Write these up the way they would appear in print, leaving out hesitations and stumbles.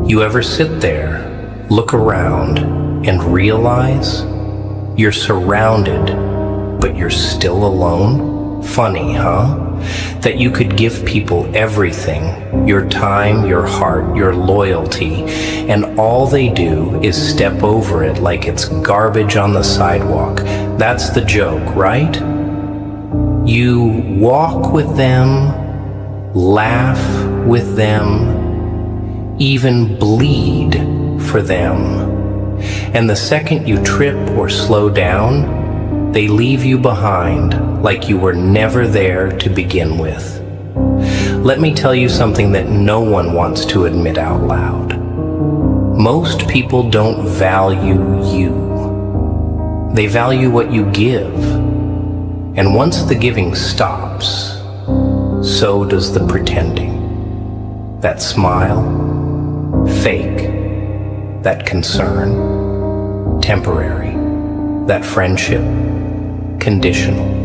You ever sit there, look around, and realize you're surrounded, but you're still alone? Funny, huh? That you could give people everything, your time, your heart, your loyalty, and all they do is step over it like it's garbage on the sidewalk. That's the joke, right? You walk with them, laugh with them, even bleed for them. And the second you trip or slow down, they leave you behind like you were never there to begin with. Let me tell you something that no one wants to admit out loud. Most people don't value you. They value what you give. And once the giving stops, so does the pretending. That smile, fake. That concern, temporary. That friendship, conditional.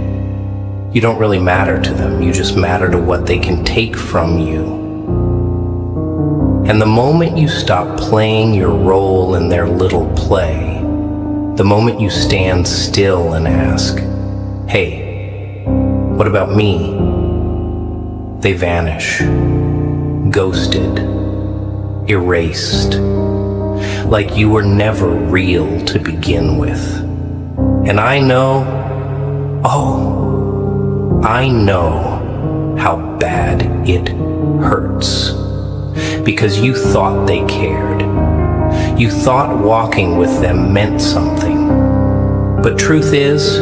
You don't really matter to them, you just matter to what they can take from you. And the moment you stop playing your role in their little play, the moment you stand still and ask, hey, what about me? They vanish, ghosted, erased, like you were never real to begin with. And I know, I know how bad it hurts. Because you thought they cared. You thought walking with them meant something. But truth is,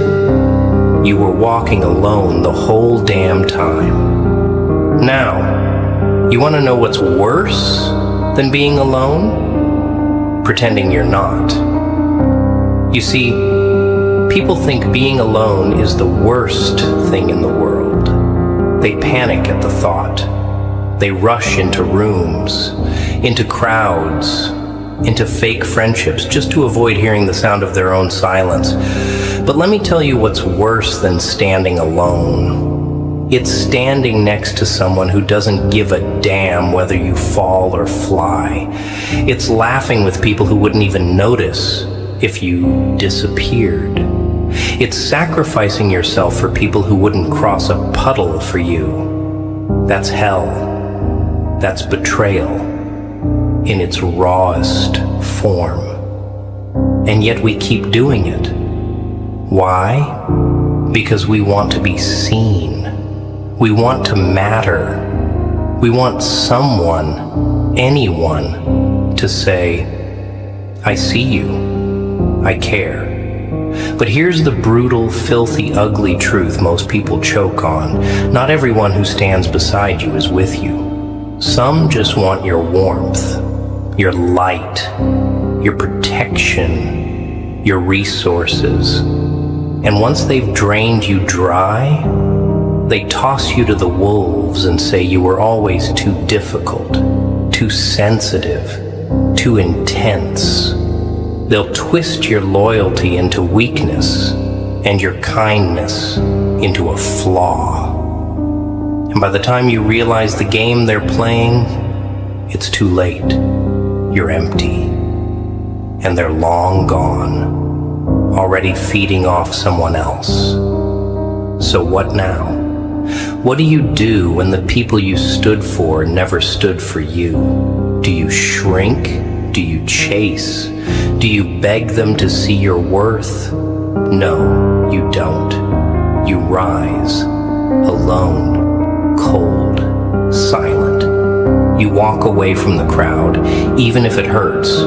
you were walking alone the whole damn time. Now, you want to know what's worse than being alone? Pretending you're not. You see, people think being alone is the worst thing in the world. They panic at the thought. They rush into rooms, into crowds, into fake friendships just to avoid hearing the sound of their own silence. But let me tell you what's worse than standing alone. It's standing next to someone who doesn't give a damn whether you fall or fly. It's laughing with people who wouldn't even notice if you disappeared. It's sacrificing yourself for people who wouldn't cross a puddle for you. That's hell. That's betrayal in its rawest form. And yet we keep doing it. Why? Because we want to be seen. We want to matter. We want someone, anyone, to say, I see you. I care. But here's the brutal, filthy, ugly truth most people choke on. Not everyone who stands beside you is with you. Some just want your warmth, your light, your protection, your resources. And once they've drained you dry, they toss you to the wolves and say you were always too difficult, too sensitive, too intense. They'll twist your loyalty into weakness and your kindness into a flaw. And by the time you realize the game they're playing, it's too late. You're empty. And they're long gone, already feeding off someone else. So what now? What do you do when the people you stood for never stood for you? Do you shrink? Do you chase? Do you beg them to see your worth? No, you don't. You rise, alone, cold, silent. You walk away from the crowd, even if it hurts,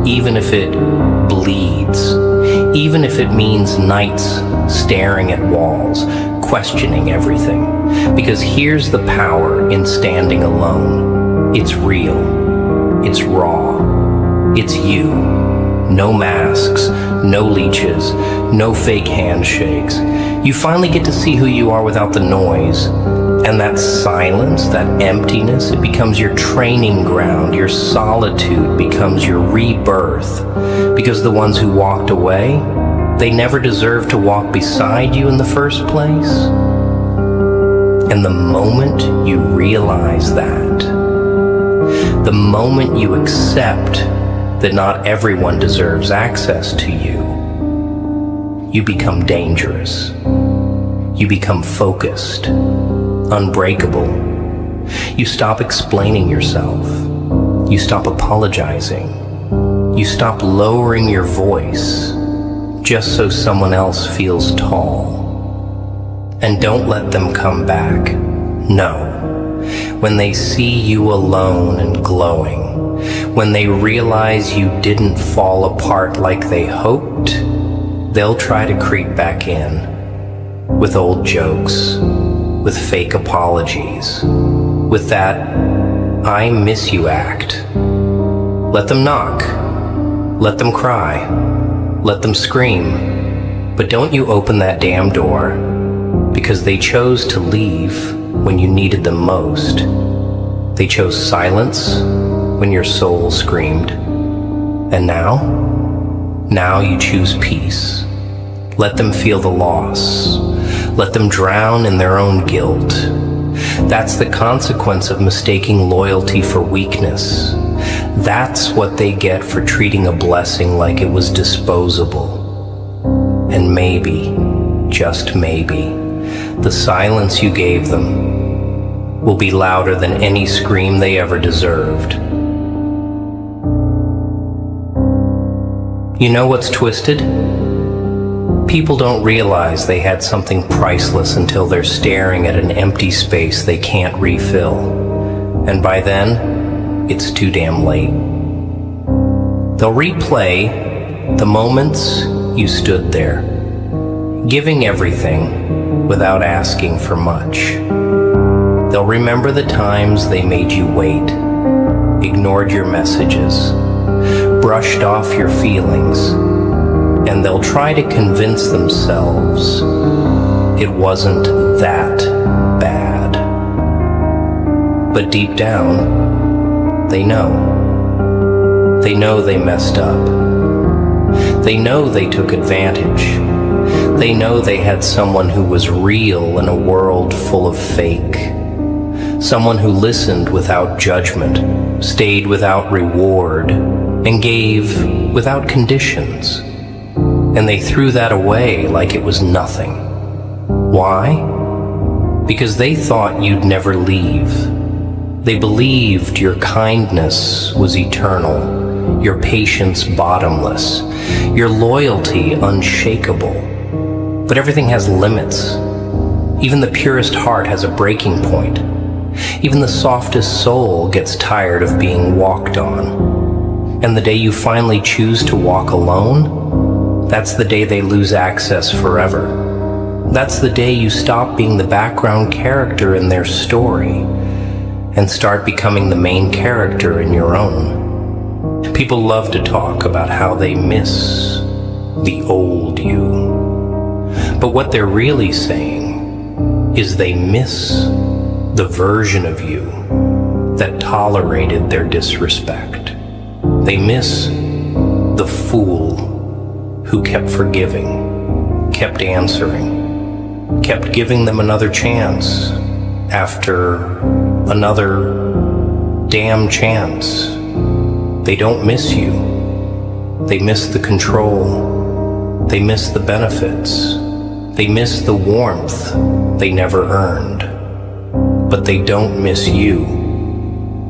even if it bleeds, even if it means nights staring at walls, questioning everything. Because here's the power in standing alone. It's real. It's raw. It's you. No masks, no leeches, no fake handshakes. You finally get to see who you are without the noise. And that silence, that emptiness, it becomes your training ground. Your solitude becomes your rebirth. Because the ones who walked away, they never deserved to walk beside you in the first place. And the moment you realize that, The moment you accept that not everyone deserves access to you, you become dangerous. You become focused, unbreakable. You stop explaining yourself. You stop apologizing. You stop lowering your voice just so someone else feels tall. And don't let them come back. No. When they see you alone and glowing, when they realize you didn't fall apart like they hoped, they'll try to creep back in with old jokes, with fake apologies, with that I miss you act. Let them knock. Let them cry. Let them scream. But don't you open that damn door, because they chose to leave when you needed them most. They chose silence when your soul screamed. And now you choose peace. Let them feel the loss. Let them drown in their own guilt. That's the consequence of mistaking loyalty for weakness. That's what they get for treating a blessing like it was disposable. And maybe, just maybe, the silence you gave them will be louder than any scream they ever deserved. You know what's twisted? People don't realize they had something priceless until they're staring at an empty space they can't refill. And by then, it's too damn late. They'll replay the moments you stood there, giving everything without asking for much. They'll remember the times they made you wait, ignored your messages, brushed off your feelings, and they'll try to convince themselves it wasn't that bad. But deep down, they know. They know they messed up. They know they took advantage. They know they had someone who was real in a world full of fake. Someone who listened without judgment, stayed without reward, and gave without conditions. And they threw that away like it was nothing. Why? Because they thought you'd never leave. They believed your kindness was eternal, your patience bottomless, your loyalty unshakable. But everything has limits. Even the purest heart has a breaking point. Even the softest soul gets tired of being walked on. And the day you finally choose to walk alone, that's the day they lose access forever. That's the day you stop being the background character in their story and start becoming the main character in your own. People love to talk about how they miss the old you. But what they're really saying is they miss the version of you that tolerated their disrespect. They miss the fool who kept forgiving, kept answering, kept giving them another chance after another damn chance. They don't miss you. They miss the control. They miss the benefits. They miss the warmth they never earned. But they don't miss you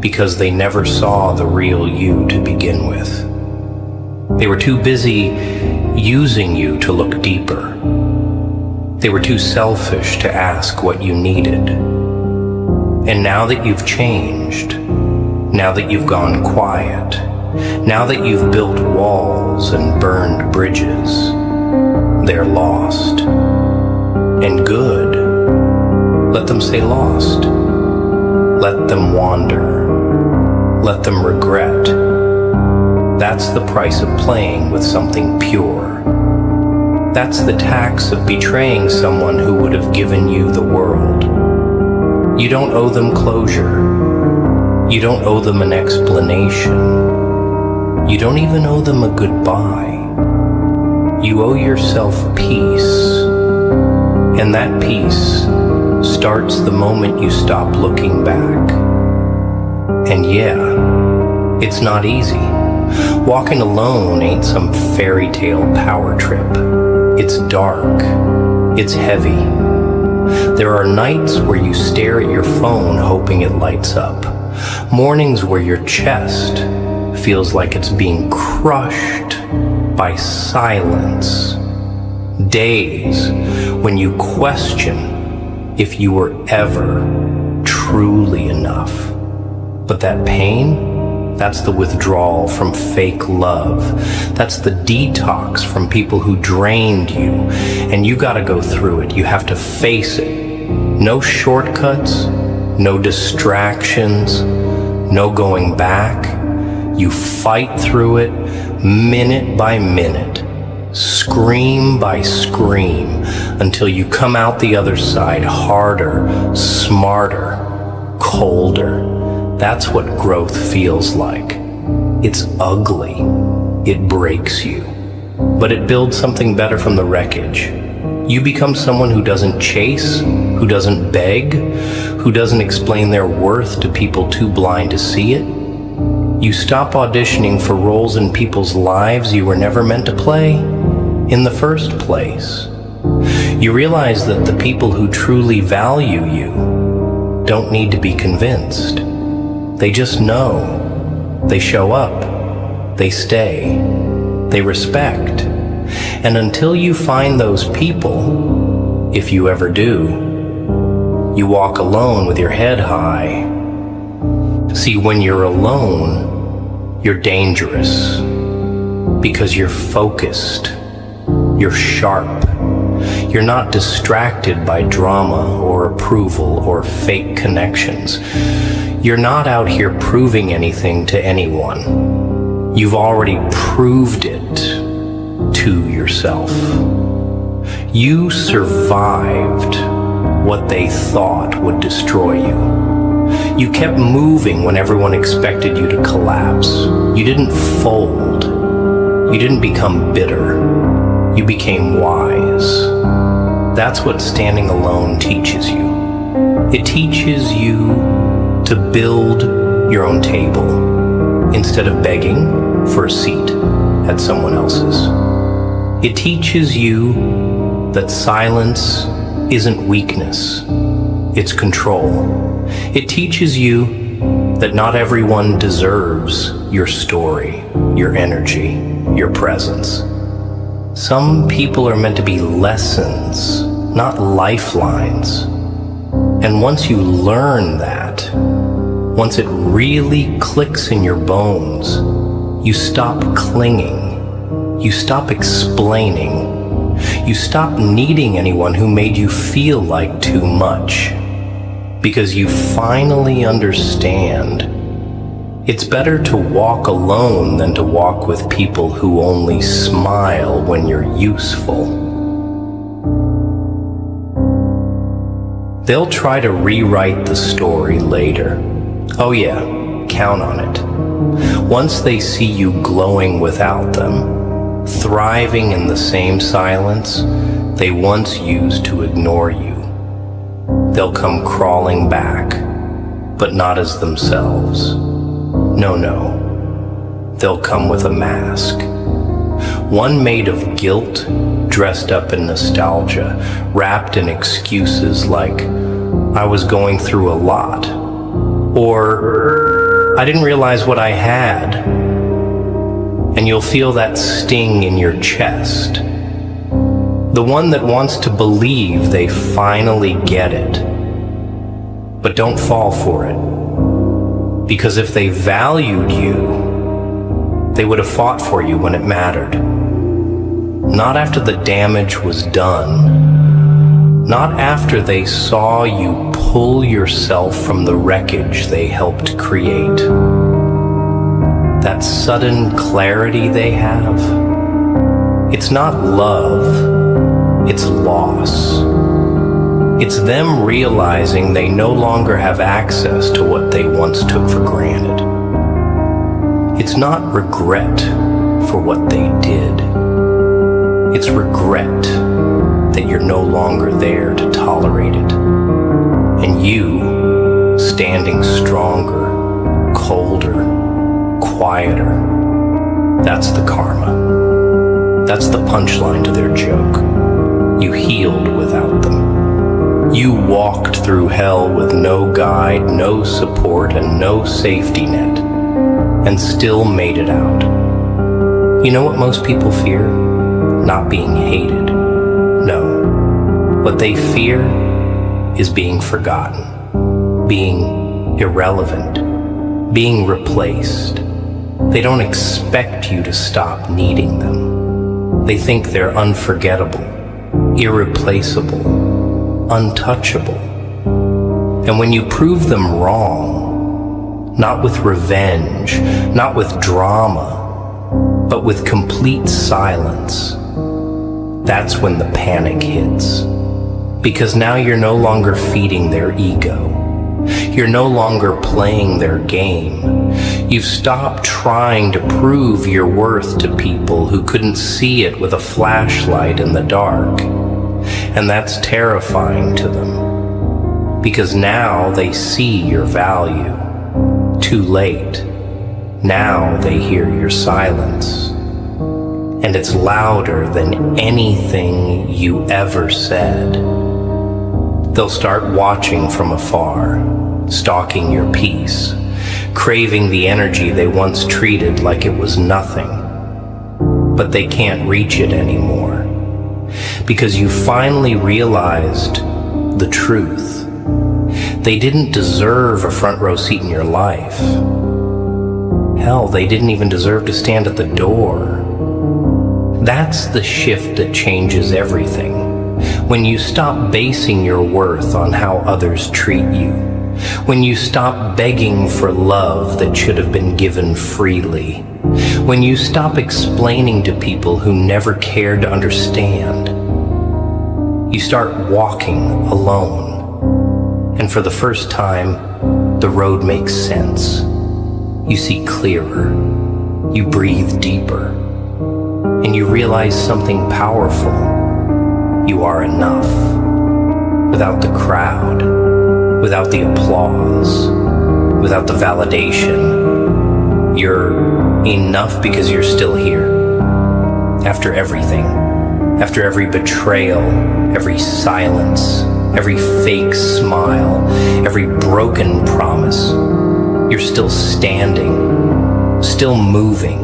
because they never saw the real you to begin with. They were too busy using you to look deeper. They were too selfish to ask what you needed. And now that you've changed, now that you've gone quiet, now that you've built walls and burned bridges, they're lost. And good. Let them say lost. Let them wander. Let them regret. That's the price of playing with something pure. That's the tax of betraying someone who would have given you the world. You don't owe them closure. You don't owe them an explanation. You don't even owe them a goodbye. You owe yourself peace. And that peace starts the moment you stop looking back. And yeah, It's not easy. Walking alone ain't some fairy tale power trip. It's dark. It's heavy. There are nights where you stare at your phone hoping it lights up. Mornings where your chest feels like it's being crushed by silence. Days when you question if you were ever truly enough. But that pain, that's the withdrawal from fake love. That's the detox from people who drained you. And you gotta go through it. You have to face it. No shortcuts, no distractions, no going back. You fight through it minute by minute, scream by scream, until you come out the other side harder, smarter, colder. That's what growth feels like. It's ugly. It breaks you. But it builds something better from the wreckage. You become someone who doesn't chase, who doesn't beg, who doesn't explain their worth to people too blind to see it. You stop auditioning for roles in people's lives you were never meant to play in the first place. You realize that the people who truly value you don't need to be convinced. They just know. They show up. They stay. They respect. And until you find those people, if you ever do, you walk alone with your head high. See, when you're alone, you're dangerous because you're focused, you're sharp, you're not distracted by drama or approval or fake connections. You're not out here proving anything to anyone. You've already proved it to yourself. You survived what they thought would destroy you. You kept moving when everyone expected you to collapse. You didn't fold. You didn't become bitter. You became wise. That's what standing alone teaches you. It teaches you to build your own table instead of begging for a seat at someone else's. It teaches you that silence isn't weakness, it's control. It teaches you that not everyone deserves your story, your energy, your presence. Some people are meant to be lessons, not lifelines. And once you learn that, once it really clicks in your bones, you stop clinging, you stop explaining, you stop needing anyone who made you feel like too much. Because you finally understand it's better to walk alone than to walk with people who only smile when you're useful. They'll try to rewrite the story later. Oh yeah, count on it. Once they see you glowing without them, thriving in the same silence they once used to ignore you, they'll come crawling back, but not as themselves. No, they'll come with a mask. One made of guilt, dressed up in nostalgia, wrapped in excuses like, I was going through a lot, or I didn't realize what I had. And you'll feel that sting in your chest. The one that wants to believe they finally get it. But don't fall for it. Because if they valued you, they would have fought for you when it mattered. Not after the damage was done. Not after they saw you pull yourself from the wreckage they helped create. That sudden clarity they have, it's not love, it's loss. It's them realizing they no longer have access to what they once took for granted. It's not regret for what they did. It's regret that you're no longer there to tolerate it. And you, standing stronger, colder, quieter. That's the karma. That's the punchline to their joke. You healed without them. You walked through hell with no guide, no support, and no safety net, and still made it out. You know what most people fear? Not being hated. No. What they fear is being forgotten, being irrelevant, being replaced. They don't expect you to stop needing them. They think they're unforgettable, irreplaceable, untouchable. And when you prove them wrong, not with revenge, not with drama, but with complete silence, that's when the panic hits. Because now you're no longer feeding their ego. You're no longer playing their game. You've stopped trying to prove your worth to people who couldn't see it with a flashlight in the dark. And that's terrifying to them. Because now they see your value. Too late. Now they hear your silence. And it's louder than anything you ever said. They'll start watching from afar, stalking your peace, craving the energy they once treated like it was nothing. But they can't reach it anymore, because you finally realized the truth. They didn't deserve a front row seat in your life. Hell, they didn't even deserve to stand at the door. That's the shift that changes everything. When you stop basing your worth on how others treat you. When you stop begging for love that should have been given freely. When you stop explaining to people who never cared to understand. You start walking alone. And for the first time, the road makes sense. You see clearer. You breathe deeper. And you realize something powerful. You are enough. Without the crowd, without the applause, without the validation. You're enough because you're still here. After everything, after every betrayal, every silence, every fake smile, every broken promise, you're still standing, still moving,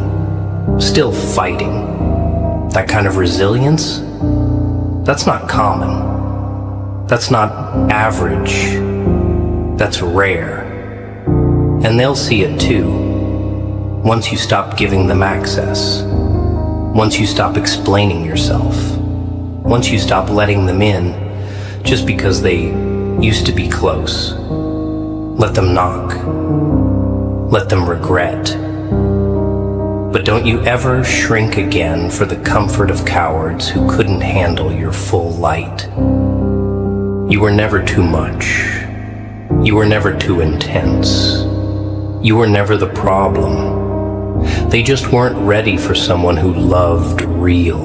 still fighting. That kind of resilience, that's not common. That's not average. That's rare. And they'll see it too. Once you stop giving them access. Once you stop explaining yourself. Once you stop letting them in just because they used to be close. Let them knock. Let them regret. But don't you ever shrink again for the comfort of cowards who couldn't handle your full light. You were never too much. You were never too intense. You were never the problem. They just weren't ready for someone who loved real.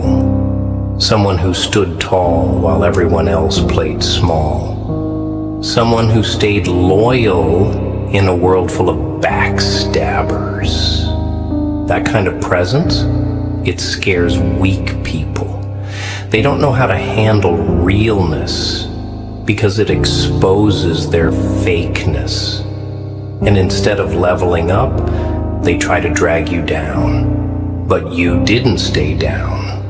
Someone who stood tall while everyone else played small. Someone who stayed loyal in a world full of backstabbers. That kind of presence, it scares weak people. They don't know how to handle realness because it exposes their fakeness. And instead of leveling up, they try to drag you down. But you didn't stay down.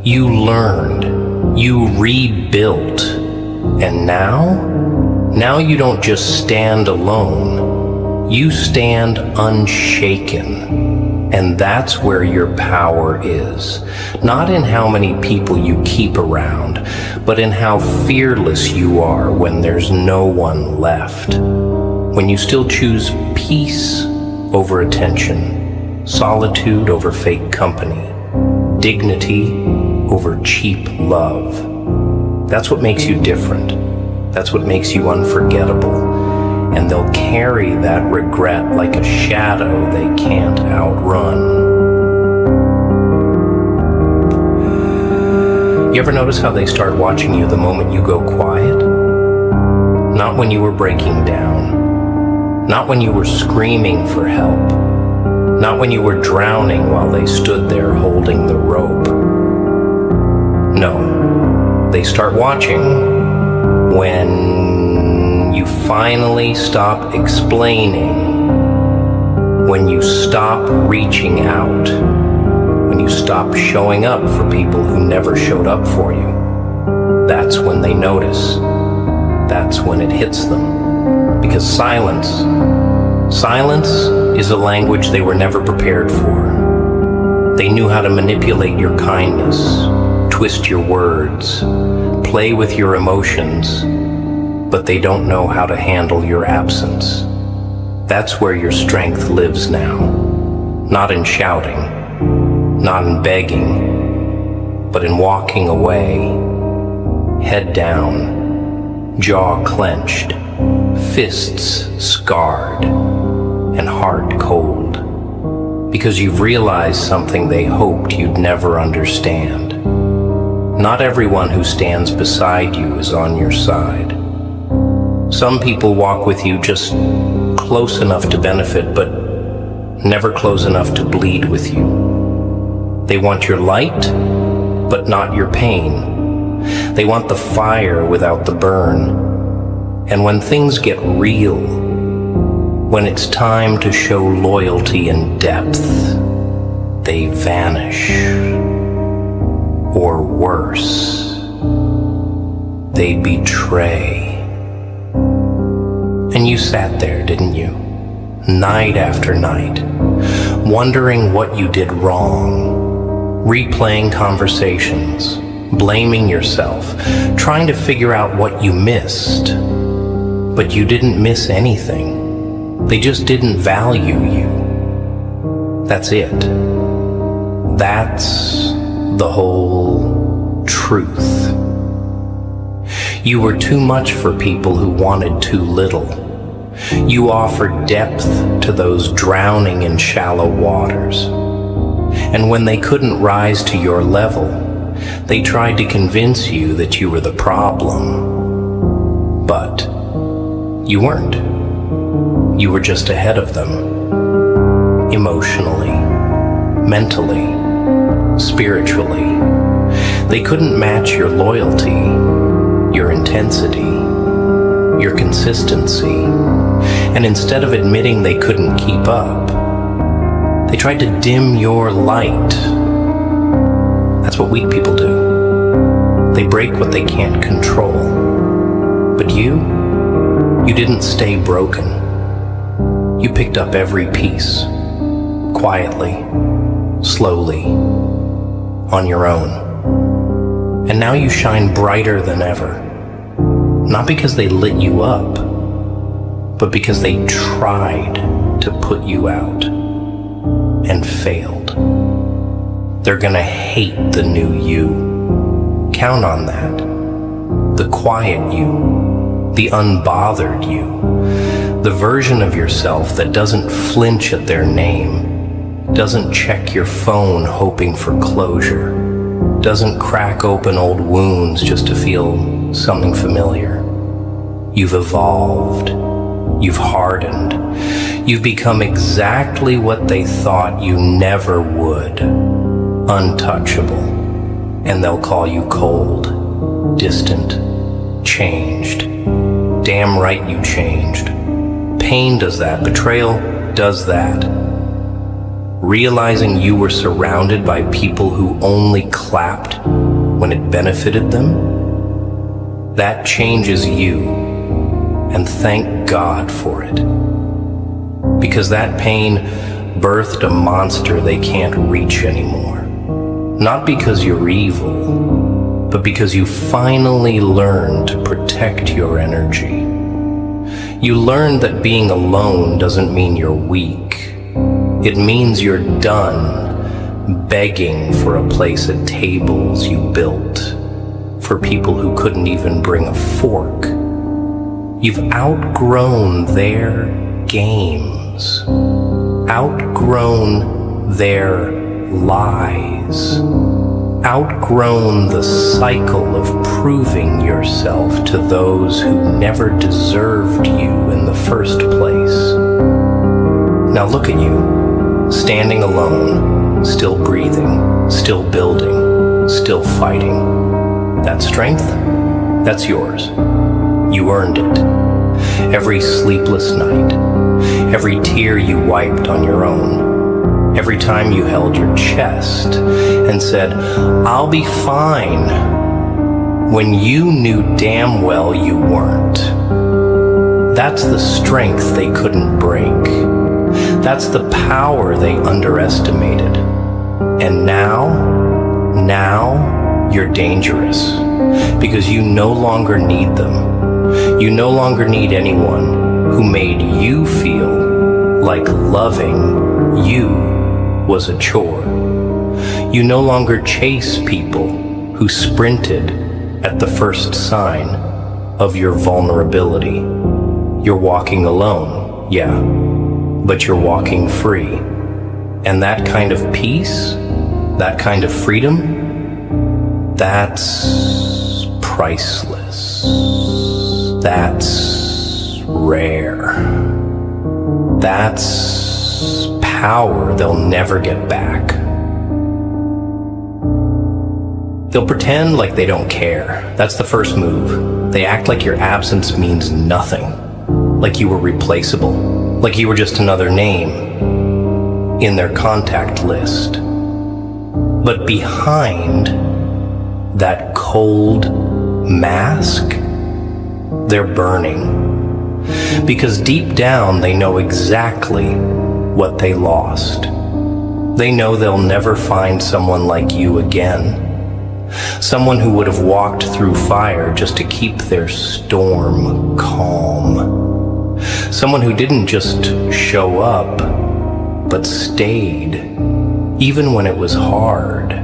You learned. You rebuilt. And now you don't just stand alone. You stand unshaken. And that's where your power is. Not in how many people you keep around, but in how fearless you are when there's no one left. When you still choose peace over attention, solitude over fake company, dignity over cheap love. That's what makes you different. That's what makes you unforgettable. And they'll carry that regret like a shadow they can't outrun. You ever notice how they start watching you the moment you go quiet? Not when you were breaking down. Not when you were screaming for help. Not when you were drowning while they stood there holding the rope. No, they start watching when you finally stop explaining, when you stop reaching out, when you stop showing up for people who never showed up for you. That's when they notice. That's when it hits them. Because silence is a language they were never prepared for. They knew how to manipulate your kindness, twist your words, play with your emotions, but they don't know how to handle your absence. That's where your strength lives now. Not in shouting, not in begging, but in walking away, head down, jaw clenched, fists scarred, and heart cold, because you've realized something they hoped you'd never understand. Not everyone who stands beside you is on your side. Some people walk with you just close enough to benefit, but never close enough to bleed with you. They want your light, but not your pain. They want the fire without the burn. And when things get real, when it's time to show loyalty and depth, they vanish. Or worse, they betray. And you sat there, didn't you? Night after night, wondering what you did wrong, replaying conversations, blaming yourself, trying to figure out what you missed. But you didn't miss anything. They just didn't value you. That's it. That's the whole truth. You were too much for people who wanted too little. You offered depth to those drowning in shallow waters. And when they couldn't rise to your level, they tried to convince you that you were the problem. But you weren't. You were just ahead of them. Emotionally, mentally, spiritually. They couldn't match your loyalty, your intensity, your consistency. And instead of admitting they couldn't keep up, they tried to dim your light. That's what weak people do. They break what they can't control. But you didn't stay broken. You picked up every piece, quietly, slowly, on your own. And now you shine brighter than ever. Not because they lit you up, but because they tried to put you out and failed. They're gonna hate the new you. Count on that. The quiet you, the unbothered you, the version of yourself that doesn't flinch at their name, doesn't check your phone hoping for closure, doesn't crack open old wounds just to feel something familiar. You've evolved. You've hardened. You've become exactly what they thought you never would. Untouchable. And they'll call you cold, distant, changed. Damn right you changed. Pain does that. Betrayal does that. Realizing you were surrounded by people who only clapped when it benefited them, that changes you. And thank God for it. Because that pain birthed a monster they can't reach anymore. Not because you're evil, but because you finally learned to protect your energy. You learned that being alone doesn't mean you're weak. It means you're done begging for a place at tables you built for people who couldn't even bring a fork. You've outgrown their games, outgrown their lies, outgrown the cycle of proving yourself to those who never deserved you in the first place. Now look at you, standing alone, still breathing, still building, still fighting. That strength, that's yours. You earned it. Every sleepless night, every tear you wiped on your own, every time you held your chest and said, "I'll be fine," when you knew damn well you weren't. That's the strength they couldn't break. That's the power they underestimated. And now you're dangerous because you no longer need them. You no longer need anyone who made you feel like loving you was a chore. You no longer chase people who sprinted at the first sign of your vulnerability. You're walking alone, yeah, but you're walking free. And that kind of peace, that kind of freedom, that's priceless. That's rare. That's power they'll never get back. They'll pretend like they don't care. That's the first move. They act like your absence means nothing. Like you were replaceable. Like you were just another name in their contact list. But behind that cold mask, they're burning. Because deep down they know exactly what they lost. They know they'll never find someone like you again. Someone who would have walked through fire just to keep their storm calm. Someone who didn't just show up, but stayed, even when it was hard.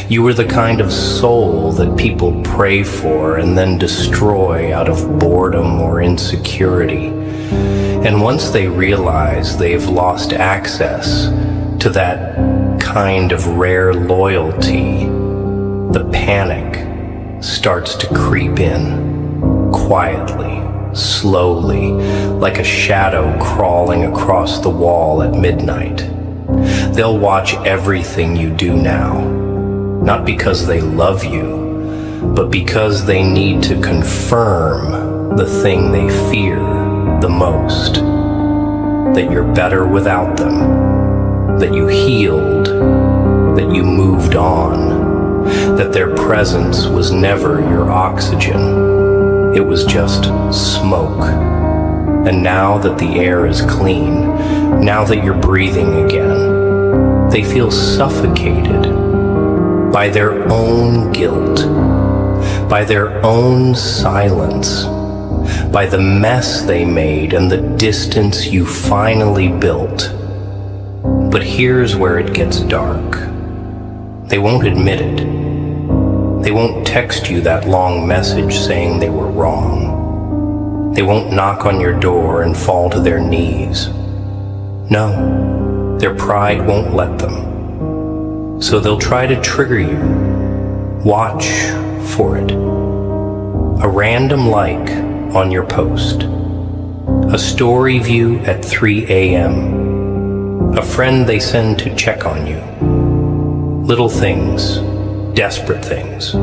You were the kind of soul that people pray for and then destroy out of boredom or insecurity. And once they realize they've lost access to that kind of rare loyalty, the panic starts to creep in, quietly, slowly, like a shadow crawling across the wall at midnight. They'll watch everything you do now, not because they love you, but because they need to confirm the thing they fear the most, that you're better without them, that you healed, that you moved on, that their presence was never your oxygen. It was just smoke. And now that the air is clean, now that you're breathing again, they feel suffocated by their own guilt, by their own silence, by the mess they made and the distance you finally built. But here's where it gets dark. They won't admit it. They won't text you that long message saying they were wrong. They won't knock on your door and fall to their knees. No, their pride won't let them. So they'll try to trigger you. Watch for it. A random like on your post. A story view at 3 a.m. A friend they send to check on you. Little things, desperate things,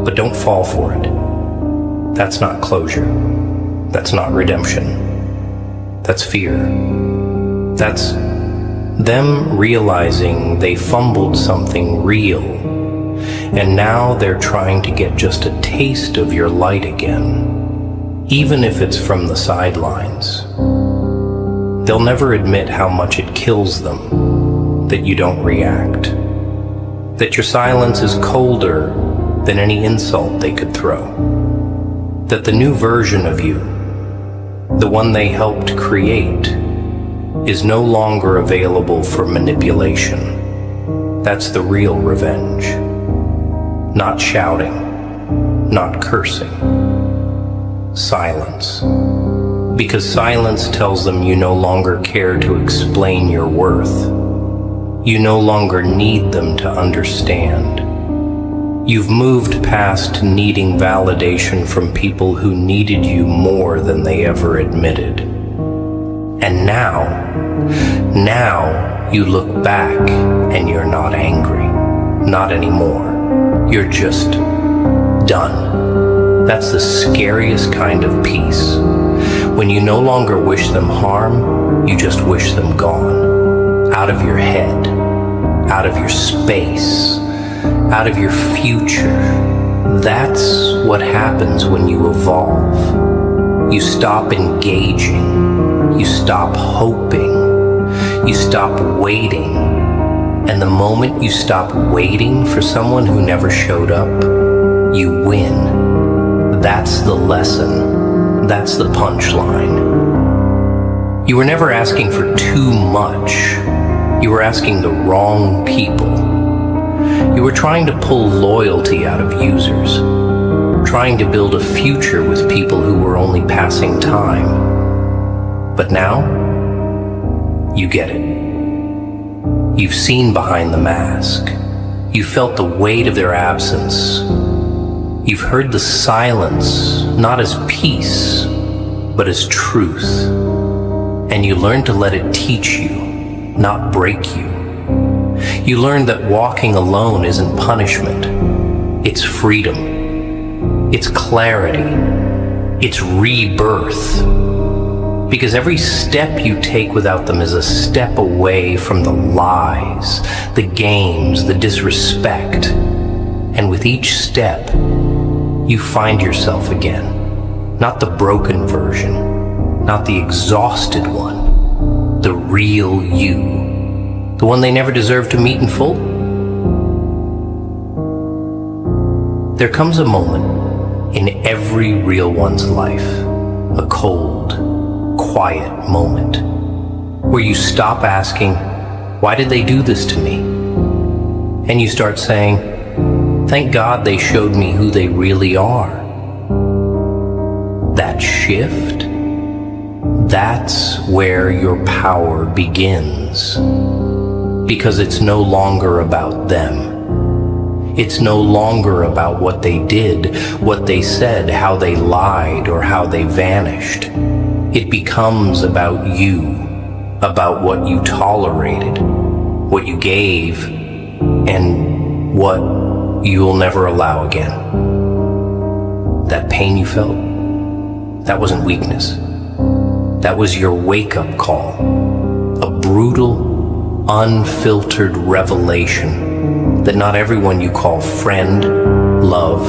but don't fall for it. That's not closure. That's not redemption. That's fear. That's them realizing they fumbled something real, and now they're trying to get just a taste of your light again, even if it's from the sidelines. They'll never admit how much it kills them that you don't react. That your silence is colder than any insult they could throw. That the new version of you, the one they helped create, is no longer available for manipulation. That's the real revenge. Not shouting, not cursing. Silence. Because silence tells them you no longer care to explain your worth. You no longer need them to understand. You've moved past needing validation from people who needed you more than they ever admitted. And now you look back and you're not angry. Not anymore. You're just done. That's the scariest kind of peace. When you no longer wish them harm, you just wish them gone. Out of your head, out of your space, out of your future. That's what happens when you evolve. You stop engaging. You stop hoping. You stop waiting. And the moment you stop waiting for someone who never showed up, you win. That's the lesson. That's the punchline. You were never asking for too much. You were asking the wrong people. You were trying to pull loyalty out of users, trying to build a future with people who were only passing time. But now, you get it. You've seen behind the mask. You've felt the weight of their absence. You've heard the silence, not as peace, but as truth. And you learned to let it teach you, not break you. You learned that walking alone isn't punishment. It's freedom. It's clarity. It's rebirth. Because every step you take without them is a step away from the lies, the games, the disrespect. And with each step, you find yourself again. Not the broken version, not the exhausted one, the real you. The one they never deserved to meet in full. There comes a moment in every real one's life, a cold, quiet moment, where you stop asking, why did they do this to me? And you start saying, thank God they showed me who they really are. That shift, that's where your power begins. Because it's no longer about them. It's no longer about what they did, what they said, how they lied, or how they vanished. It becomes about you, about what you tolerated, what you gave, and what you'll never allow again. That pain you felt, that wasn't weakness. That was your wake-up call. A brutal, unfiltered revelation that not everyone you call friend, love,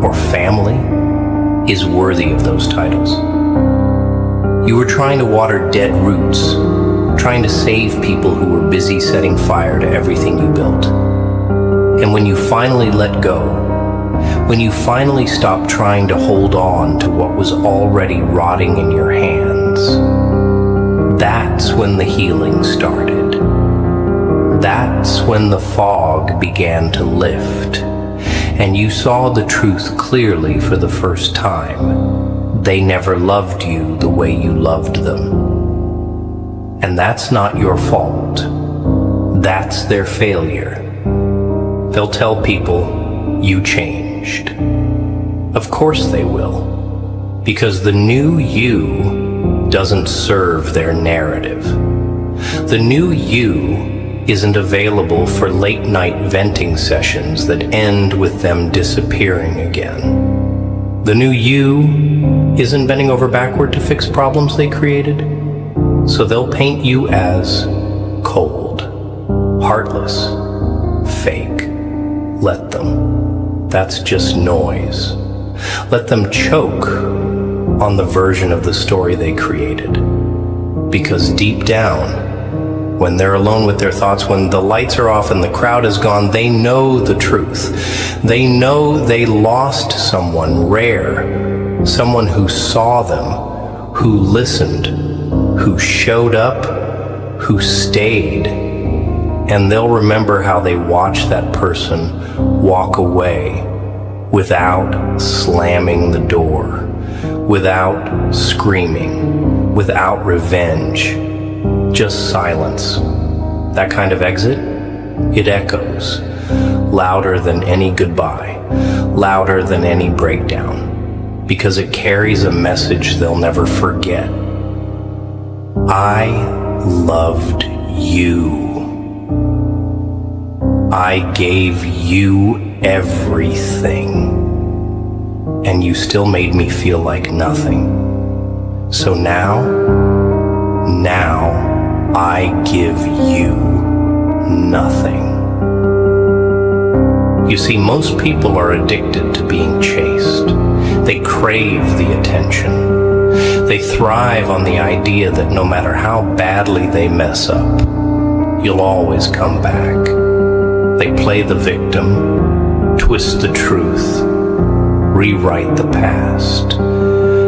or family is worthy of those titles. You were trying to water dead roots, trying to save people who were busy setting fire to everything you built. And when you finally let go, when you finally stopped trying to hold on to what was already rotting in your hands, that's when the healing started. That's when the fog began to lift, and you saw the truth clearly for the first time. They never loved you the way you loved them. And that's not your fault. That's their failure. They'll tell people, you changed. Of course they will, because the new you doesn't serve their narrative. The new you isn't available for late-night venting sessions that end with them disappearing again. The new you isn't bending over backward to fix problems they created, so they'll paint you as cold, heartless, fake. Let them. That's just noise. Let them choke on the version of the story they created. Because deep down, when they're alone with their thoughts, when the lights are off and the crowd is gone, they know the truth. They know they lost someone rare, someone who saw them, who listened, who showed up, who stayed. And they'll remember how they watched that person walk away without slamming the door, without screaming, without revenge. Just silence. That kind of exit, it echoes, louder than any goodbye, louder than any breakdown, because it carries a message they'll never forget. I loved you. I gave you everything, and you still made me feel like nothing. So now I give you nothing. You see, most people are addicted to being chased. They crave the attention. They thrive on the idea that no matter how badly they mess up, you'll always come back. They play the victim, twist the truth, rewrite the past,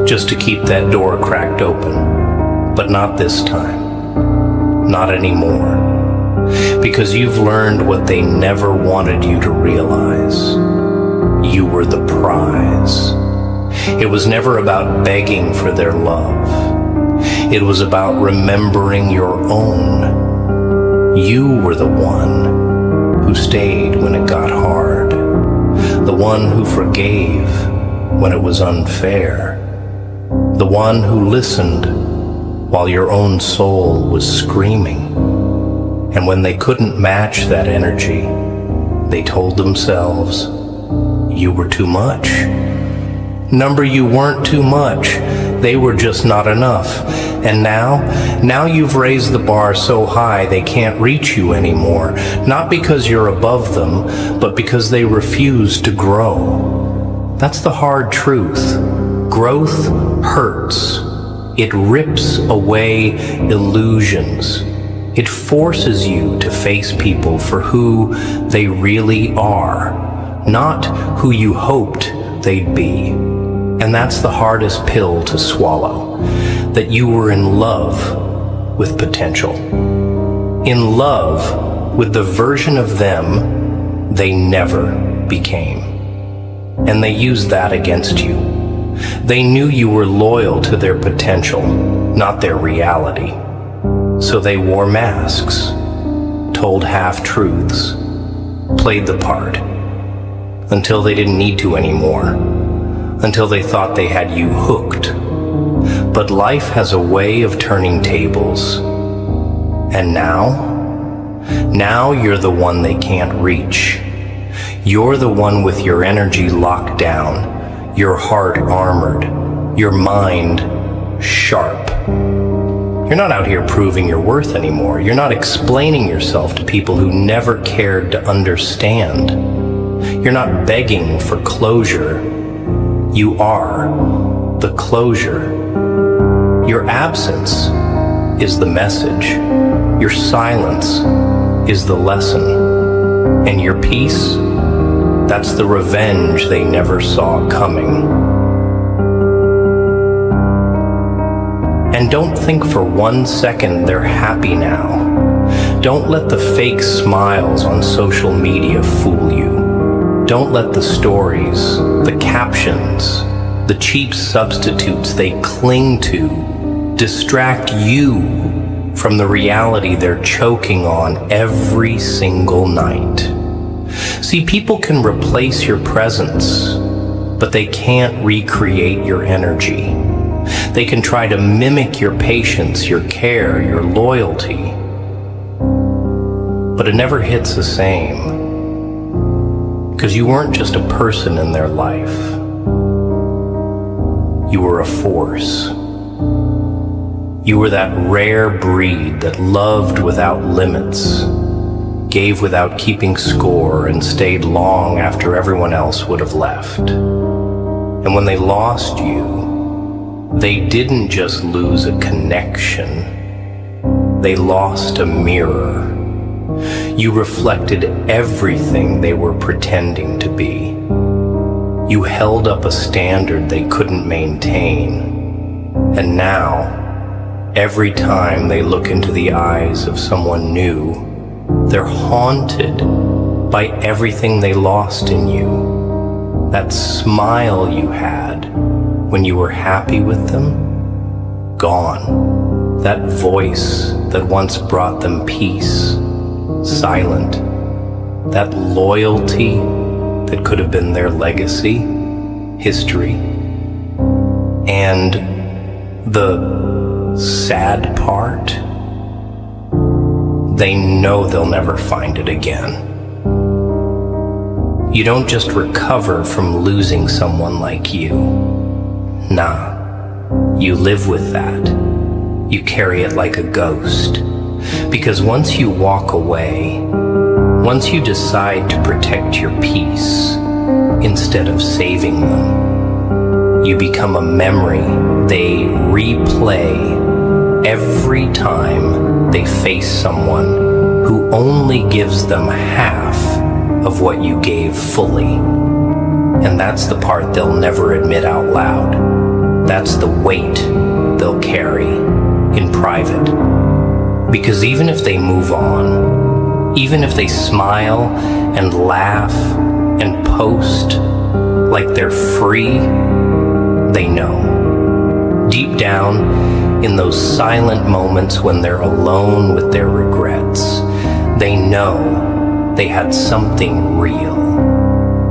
just to keep that door cracked open. But not this time. Not anymore. Because you've learned what they never wanted you to realize. You were the prize. It was never about begging for their love. It was about remembering your own. You were the one who stayed when it got hard. The one who forgave when it was unfair. The one who listened while your own soul was screaming. And when they couldn't match that energy, they told themselves, you were too much. Number, you weren't too much. They were just not enough. And now you've raised the bar so high they can't reach you anymore. Not because you're above them, but because they refuse to grow. That's the hard truth. Growth hurts. It rips away illusions. It forces you to face people for who they really are, not who you hoped they'd be. And that's the hardest pill to swallow, that you were in love with potential. In love with the version of them they never became. And they used that against you. They knew you were loyal to their potential, not their reality. So they wore masks, told half-truths, played the part, until they didn't need to anymore, until they thought they had you hooked. But life has a way of turning tables. And now you're the one they can't reach. You're the one with your energy locked down, your heart armored, your mind sharp. You're not out here proving your worth anymore. You're not explaining yourself to people who never cared to understand. You're not begging for closure. You are the closure. Your absence is the message. Your silence is the lesson. And your peace, that's the revenge they never saw coming. And don't think for 1 second they're happy now. Don't let the fake smiles on social media fool you. Don't let the stories, the captions, the cheap substitutes they cling to distract you from the reality they're choking on every single night. See, people can replace your presence, but they can't recreate your energy. They can try to mimic your patience, your care, your loyalty, but it never hits the same, because you weren't just a person in their life. You were a force. You were that rare breed that loved without limits, gave without keeping score, and stayed long after everyone else would have left. And when they lost you, they didn't just lose a connection, they lost a mirror. You reflected everything they were pretending to be. You held up a standard they couldn't maintain. And now, every time they look into the eyes of someone new, they're haunted by everything they lost in you. That smile you had when you were happy with them, gone. That voice that once brought them peace, silent. That loyalty that could have been their legacy, history. And the sad part, they know they'll never find it again. You don't just recover from losing someone like you. Nah, you live with that. You carry it like a ghost. Because once you walk away, once you decide to protect your peace instead of saving them, you become a memory they replay every time they face someone who only gives them half of what you gave fully. And that's the part they'll never admit out loud. That's the weight they'll carry in private. Because even if they move on, even if they smile and laugh and post like they're free, they know. Deep down, in those silent moments when they're alone with their regrets, they know they had something real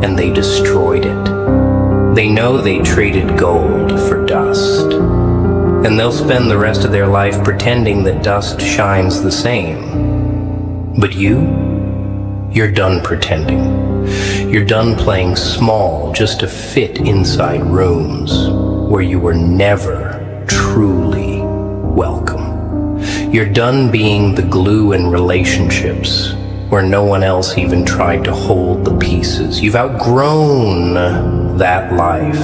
and they destroyed it. They know they traded gold for dust. And they'll spend the rest of their life pretending that dust shines the same. But you're done pretending. You're done playing small just to fit inside rooms where you were never truly welcome. You're done being the glue in relationships where no one else even tried to hold the pieces. You've outgrown that life.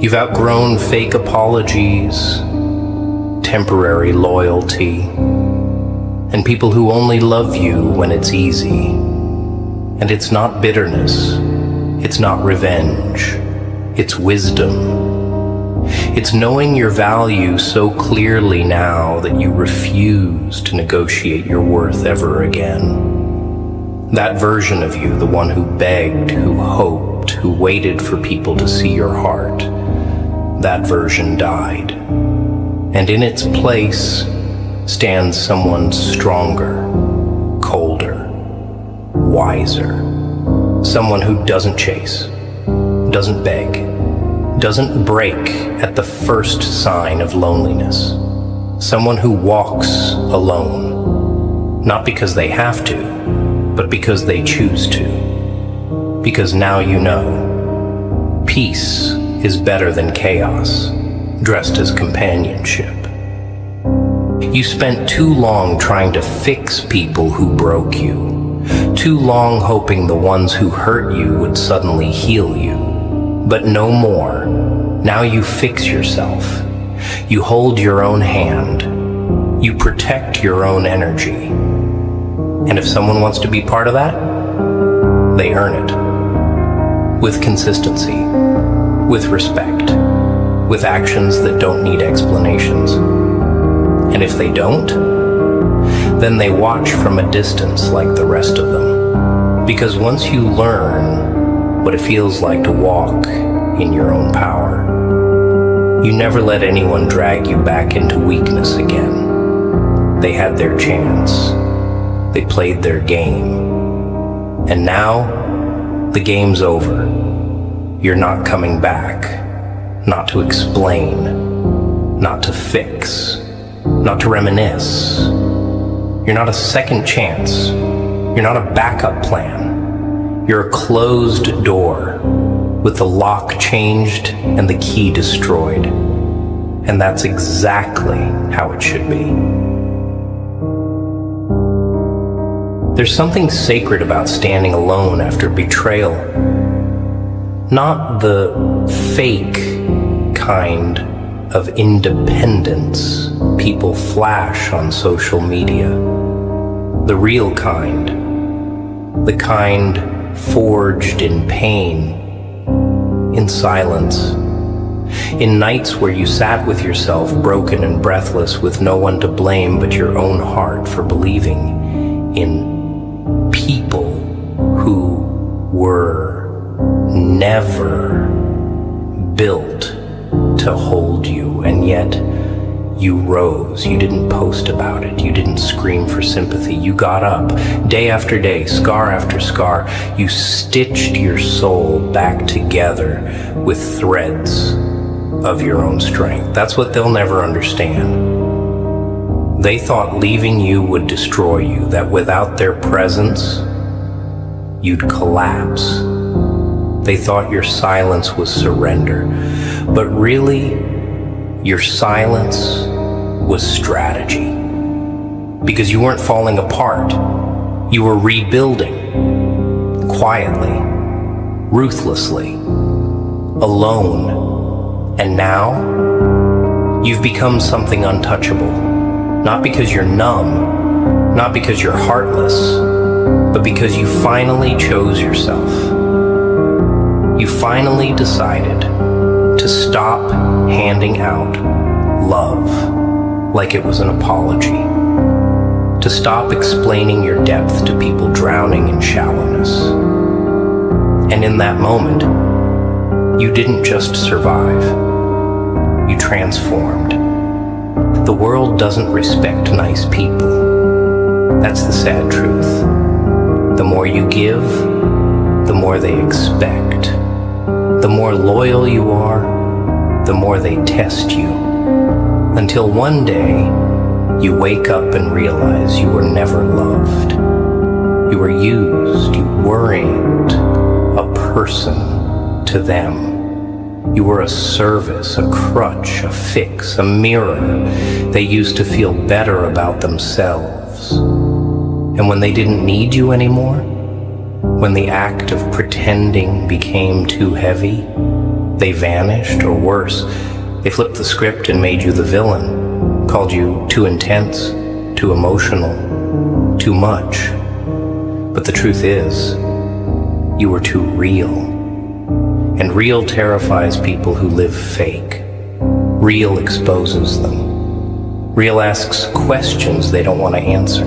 You've outgrown fake apologies, temporary loyalty, and people who only love you when it's easy. And it's not bitterness, it's not revenge, it's wisdom. It's knowing your value so clearly now that you refuse to negotiate your worth ever again. That version of you, the one who begged, who hoped, who waited for people to see your heart, that version died. And in its place stands someone stronger, colder, wiser. Someone who doesn't chase, doesn't beg, doesn't break at the first sign of loneliness. Someone who walks alone, not because they have to, but because they choose to. Because now you know, peace is better than chaos, dressed as companionship. You spent too long trying to fix people who broke you, too long hoping the ones who hurt you would suddenly heal you. But no more. Now you fix yourself. You hold your own hand. You protect your own energy. And if someone wants to be part of that, they earn it. With consistency, with respect, with actions that don't need explanations. And if they don't, then they watch from a distance like the rest of them. Because once you learn what it feels like to walk in your own power, you never let anyone drag you back into weakness again. They had their chance. They played their game. And now, the game's over. You're not coming back. Not to explain. Not to fix. Not to reminisce. You're not a second chance. You're not a backup plan. You're a closed door with the lock changed and the key destroyed. And that's exactly how it should be. There's something sacred about standing alone after betrayal. Not the fake kind of independence people flash on social media. The real kind. The kind forged in pain, in silence, in nights where you sat with yourself broken and breathless with no one to blame but your own heart for believing in people who were never built to hold you, and yet you rose. You didn't post about it. You didn't scream for sympathy. You got up day after day, scar after scar. You stitched your soul back together with threads of your own strength. That's what they'll never understand. They thought leaving you would destroy you, that without their presence, you'd collapse. They thought your silence was surrender, but really, your silence was strategy. Because you weren't falling apart, you were rebuilding, quietly, ruthlessly, alone. And now, you've become something untouchable. Not because you're numb, not because you're heartless, but because you finally chose yourself. You finally decided to stop handing out love like it was an apology. To stop explaining your depth to people drowning in shallowness. And in that moment, you didn't just survive, you transformed. The world doesn't respect nice people. That's the sad truth. The more you give, the more they expect. The more loyal you are, the more they test you. Until one day, you wake up and realize you were never loved. You were used, you weren't a person to them. You were a service, a crutch, a fix, a mirror they used to feel better about themselves. And when they didn't need you anymore, when the act of pretending became too heavy, they vanished, or worse, they flipped the script and made you the villain, called you too intense, too emotional, too much. But the truth is, you were too real. And real terrifies people who live fake. Real exposes them. Real asks questions they don't want to answer.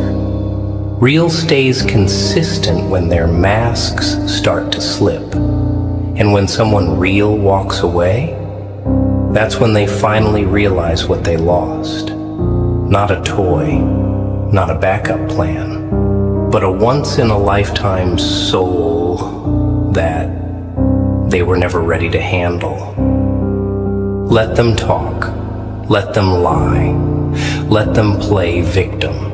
Real stays consistent when their masks start to slip. And when someone real walks away, that's when they finally realize what they lost. Not a toy, not a backup plan, but a once-in-a-lifetime soul that they were never ready to handle. Let them talk, let them lie, let them play victim.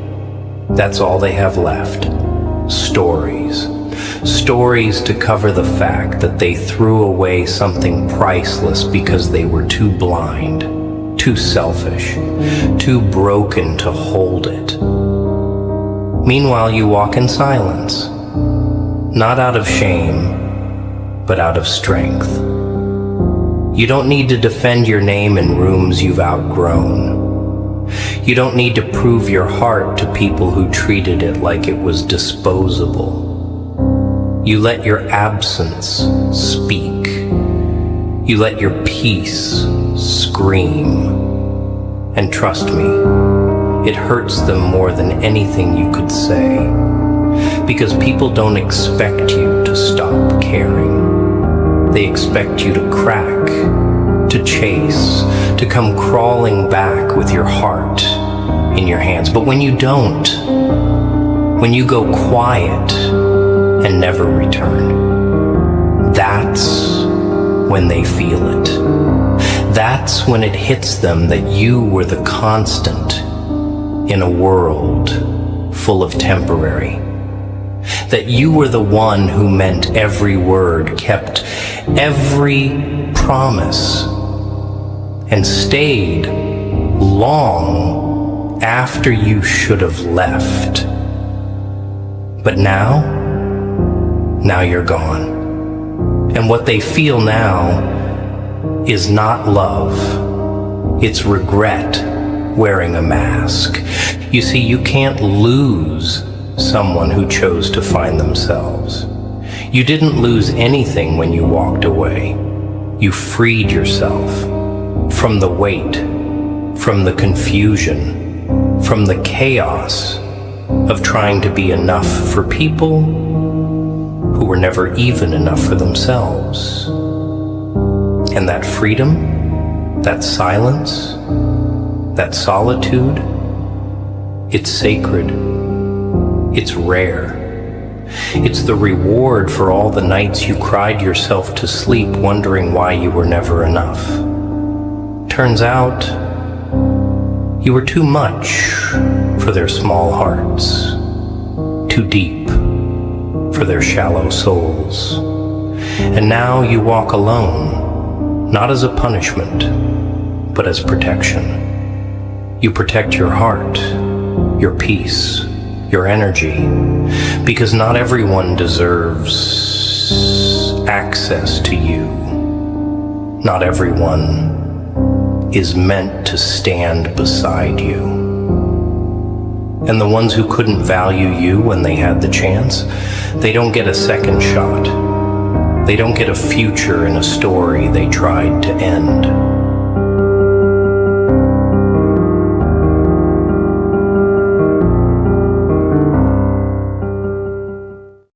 That's all they have left. Stories. Stories to cover the fact that they threw away something priceless because they were too blind, too selfish, too broken to hold it. Meanwhile, you walk in silence, not out of shame, but out of strength. You don't need to defend your name in rooms you've outgrown. You don't need to prove your heart to people who treated it like it was disposable. You let your absence speak. You let your peace scream. And trust me, it hurts them more than anything you could say. Because people don't expect you to stop caring. They expect you to crack, to chase, to come crawling back with your heart in your hands. But when you don't, when you go quiet and never return, that's when they feel it. That's when it hits them that you were the constant in a world full of temporary. That you were the one who meant every word, kept every promise, and stayed long after you should have left. But now you're gone. And what they feel now is not love. It's regret wearing a mask. You see, you can't lose someone who chose to find themselves. You didn't lose anything when you walked away. You freed yourself from the weight, from the confusion, from the chaos of trying to be enough for people who were never even enough for themselves. And that freedom, that silence, that solitude, it's sacred. It's rare. It's the reward for all the nights you cried yourself to sleep wondering why you were never enough. Turns out, you were too much for their small hearts, too deep for their shallow souls. And now you walk alone, not as a punishment, but as protection. You protect your heart, your peace, your energy, because not everyone deserves access to you. Not everyone is meant to stand beside you. And the ones who couldn't value you when they had the chance, they don't get a second shot. They don't get a future in a story they tried to end.